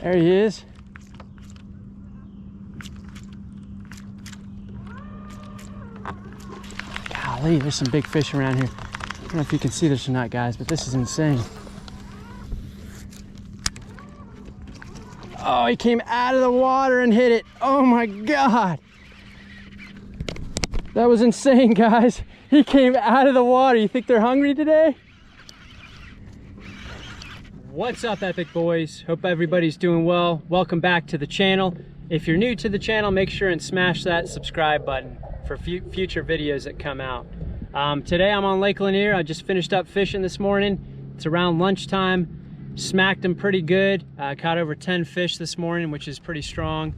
There he is. Golly, there's some big fish around here. I don't know if you can see this or not, guys, but this is insane. Oh, he came out of the water and hit it. Oh my God. That was insane, guys. He came out of the water. You think they're hungry today? What's up, Epic Boys? Hope everybody's doing well. Welcome back to the channel. If you're new to the channel, make sure and smash that subscribe button for future videos that come out. Today I'm on Lake Lanier. I just finished up fishing this morning. It's around lunchtime. Smacked them pretty good. Caught over 10 fish this morning, which is pretty strong.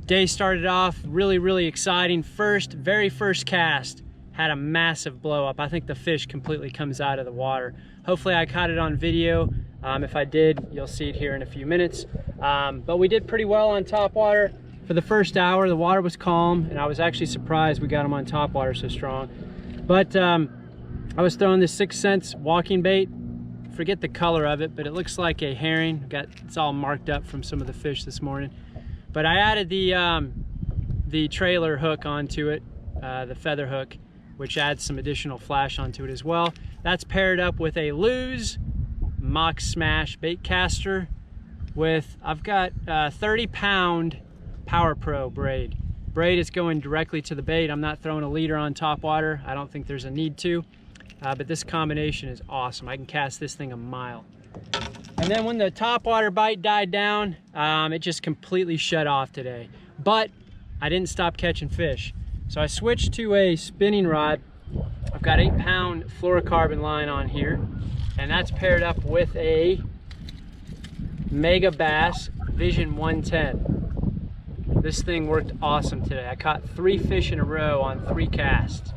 Day started off really exciting. Very first cast had a massive blow up. I think the fish completely comes out of the water. Hopefully I caught it on video. If I did, you'll see it here in a few minutes. But we did pretty well on Topwater. For the first hour, the water was calm, and I was actually surprised we got them on Topwater so strong. But I was throwing this 6 cents walking bait. Forget the color of it, but it looks like a herring. It's all marked up from some of the fish this morning. But I added the trailer hook onto it, the feather hook, which adds some additional flash onto it as well. That's paired up with a Lew's Mock Smash bait caster with, I've got 30-pound Power Pro braid. Braid is going directly to the bait. I'm not throwing a leader on Topwater. I don't think there's a need to, but this combination is awesome. I can cast this thing a mile. And then when the Topwater bite died down, it just completely shut off today. But I didn't stop catching fish. So I switched to a spinning rod. I've got 8-pound fluorocarbon line on here, and that's paired up with a Mega Bass Vision 110. This thing worked awesome today. I caught 3 fish in a row on 3 casts.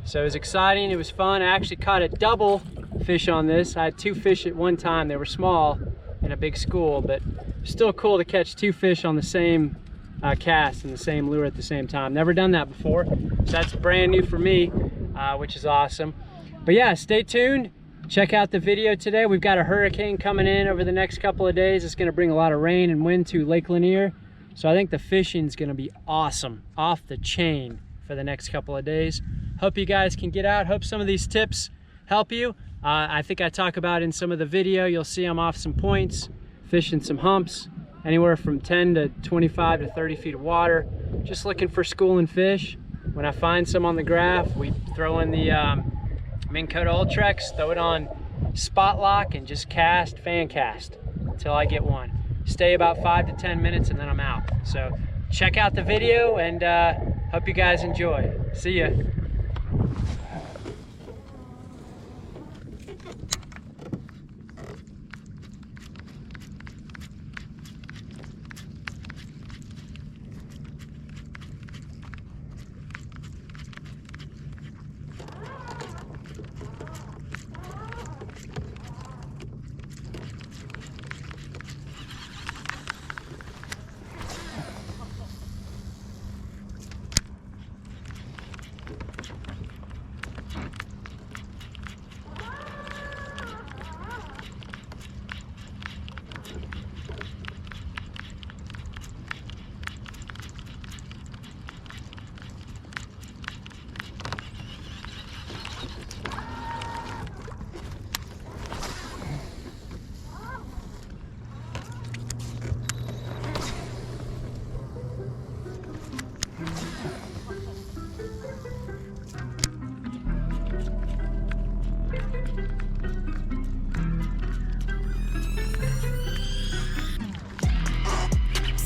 So it was exciting, it was fun. I actually caught a double fish on this. I had 2 fish at one time. They were small in a big school, but still cool to catch 2 fish on the same cast and the same lure at the same time. Never done that before, so that's brand new for me, which is awesome. But yeah, stay tuned. Check out the video today. We've got a hurricane coming in over the next couple of days. It's going to bring a lot of rain and wind to Lake Lanier. So I think the fishing is going to be awesome, off the chain for the next couple of days. Hope you guys can get out. Hope some of these tips help you. I think I talk about in some of the video, you'll see I'm off some points, fishing some humps, anywhere from 10 to 25 to 30 feet of water. Just looking for schooling fish. When I find some on the graph, we throw in the Minn Kota Ultrex, throw it on spot lock, and just cast, fan cast until I get one. Stay about 5 to 10 minutes and then I'm out. So check out the video and hope you guys enjoy. See ya.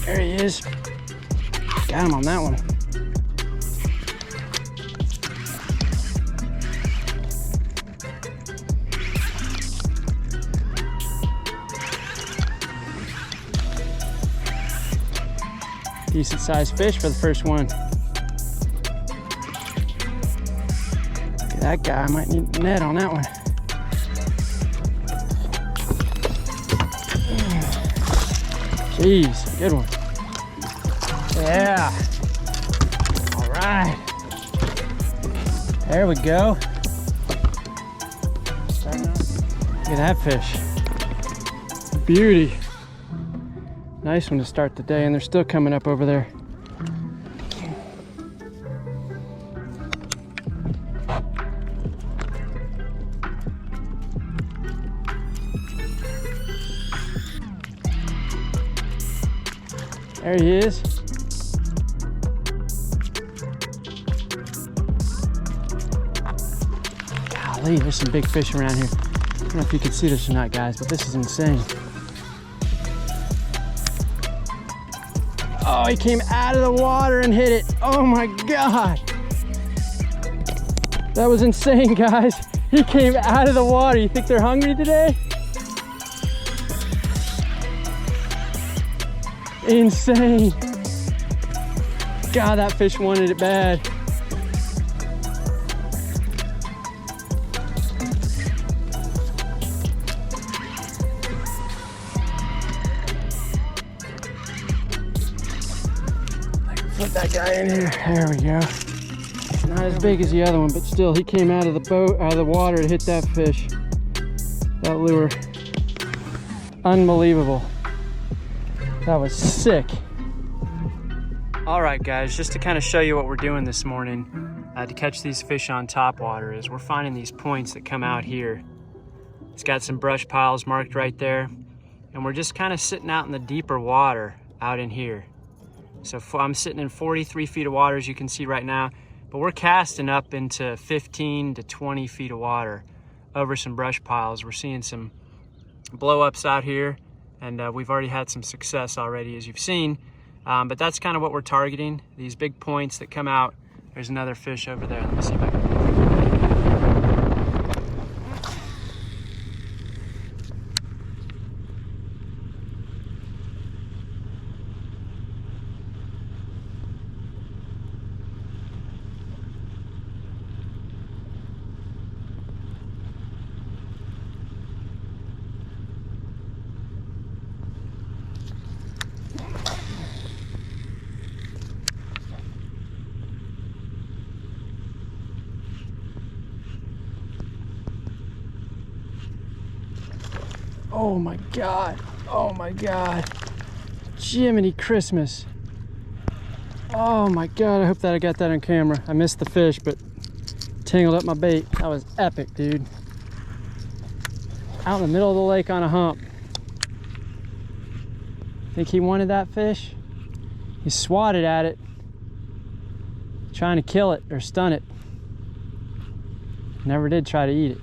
There he is. Got him on that one. Decent sized fish for the first one. That guy might need a net on that one. Jeez, good one. Yeah. All right. There we go. Look at that fish. Beauty. Nice one to start the day, and they're still coming up over there. There he is. Golly, there's some big fish around here. I don't know if you can see this or not, guys, but this is insane. Oh, he came out of the water and hit it. Oh my God. That was insane, guys. He came out of the water. You think they're hungry today? Insane. God, that fish wanted it bad. Put that guy in here. There we go. Not as big as the other one, but still, he came out of the boat, out of the water to hit that fish. That lure. Unbelievable. That was sick. All right, guys, just to kind of show you what we're doing this morning to catch these fish on topwater is we're finding these points that come out here. It's got some brush piles marked right there, and we're just kind of sitting out in the deeper water out in here. So I'm sitting in 43 feet of water, as you can see right now, but we're casting up into 15 to 20 feet of water over some brush piles. We're seeing some blow-ups out here, and we've already had some success already, as you've seen. But that's kind of what we're targeting, these big points that come out. There's another fish over there. Let me see if I can... Oh my God, oh my God. Jiminy Christmas. Oh my God, I hope that I got that on camera. I missed the fish, but tangled up my bait. That was epic, dude. Out in the middle of the lake on a hump. Think he wanted that fish? He swatted at it, trying to kill it or stun it. Never did try to eat it.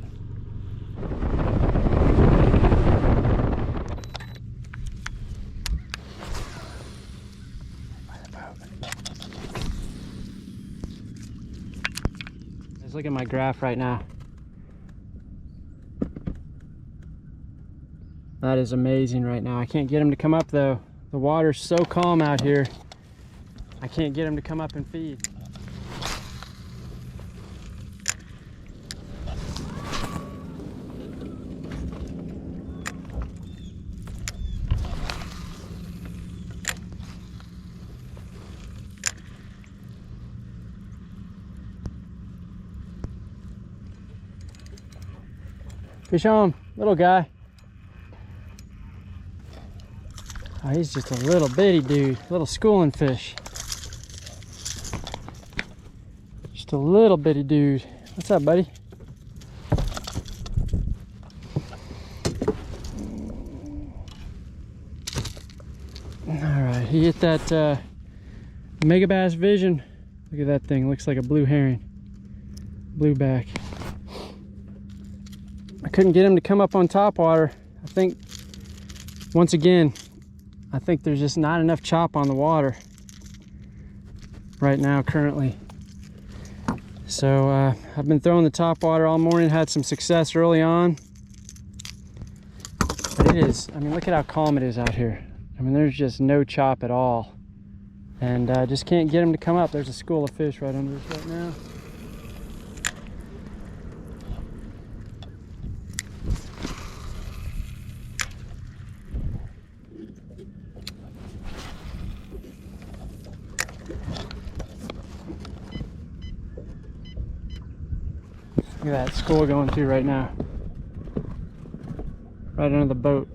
Let's look at my graph right now. That is amazing right now. I can't get him to come up though. The water's so calm out here. I can't get him to come up and feed. Fish on, little guy. Oh, he's just a little bitty dude, little schooling fish. Just a little bitty dude. What's up, buddy? All right, he hit that Mega Bass Vision. Look at that thing, looks like a blue herring. Blueback. I couldn't get him to come up on topwater. I think, once again, I think there's just not enough chop on the water right now currently. So I've been throwing the topwater all morning, had some success early on. But it is, I mean, look at how calm it is out here. I mean, there's just no chop at all. And I just can't get him to come up. There's a school of fish right under us right now. Look at that school going through right now. Right under the boat.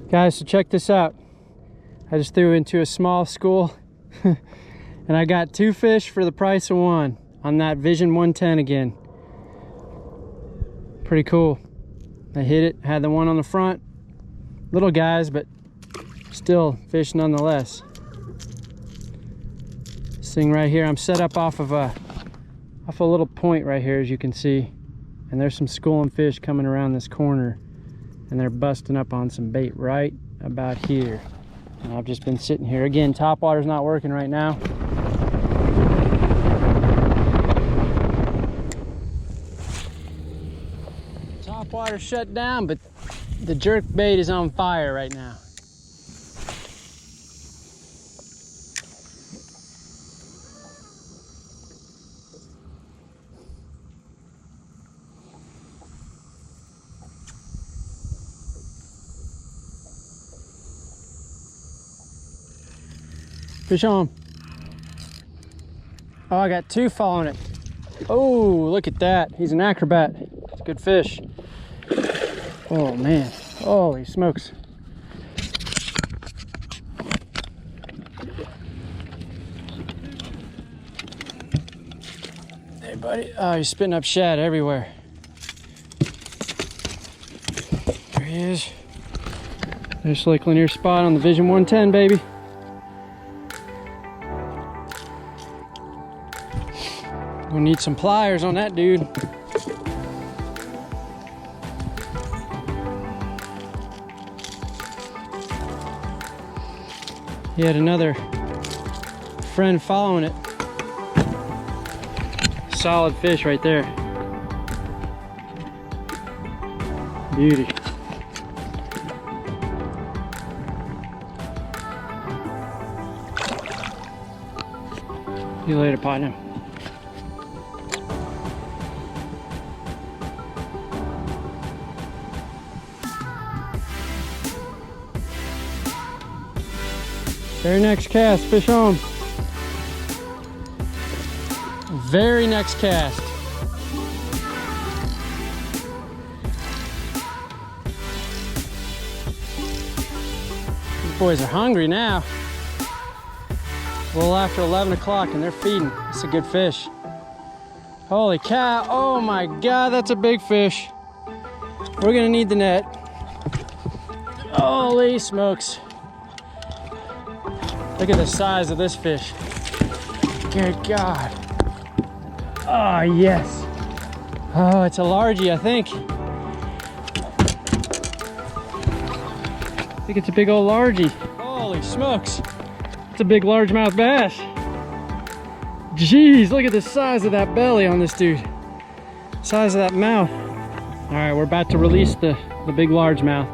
Guys, so check this out. I just threw into a small school and I got 2 fish for the price of 1 on that Vision 110 again. Pretty cool. I hit it, had the one on the front. Little guys, but still fish nonetheless. This thing right here, I'm set up off a little point right here, as you can see. And there's some schooling fish coming around this corner, and they're busting up on some bait right about here. And I've just been sitting here. Again, Topwater's not working right now. Topwater shut down, but the jerk bait is on fire right now. Fish on. Oh, I got 2 following it. Oh, look at that. He's an acrobat. It's a good fish. Oh man, holy smokes. Hey buddy, oh, he's spitting up shad everywhere. There he is. There's Lake Lanier spot on the Vision 110, baby. We'll need some pliers on that dude. He had another friend following it. Solid fish right there. Beauty. See you later, partner. Very next cast, fish on. Very next cast. These boys are hungry now. A little after 11 o'clock and they're feeding. It's a good fish. Holy cow, oh my God, that's a big fish. We're gonna need the net. Holy smokes. Look at the size of this fish. Good God. Oh, yes. Oh, it's a largie, I think. I think it's a big old largie. Holy smokes. It's a big largemouth bass. Jeez, look at the size of that belly on this dude. Size of that mouth. All right, we're about to release the big largemouth.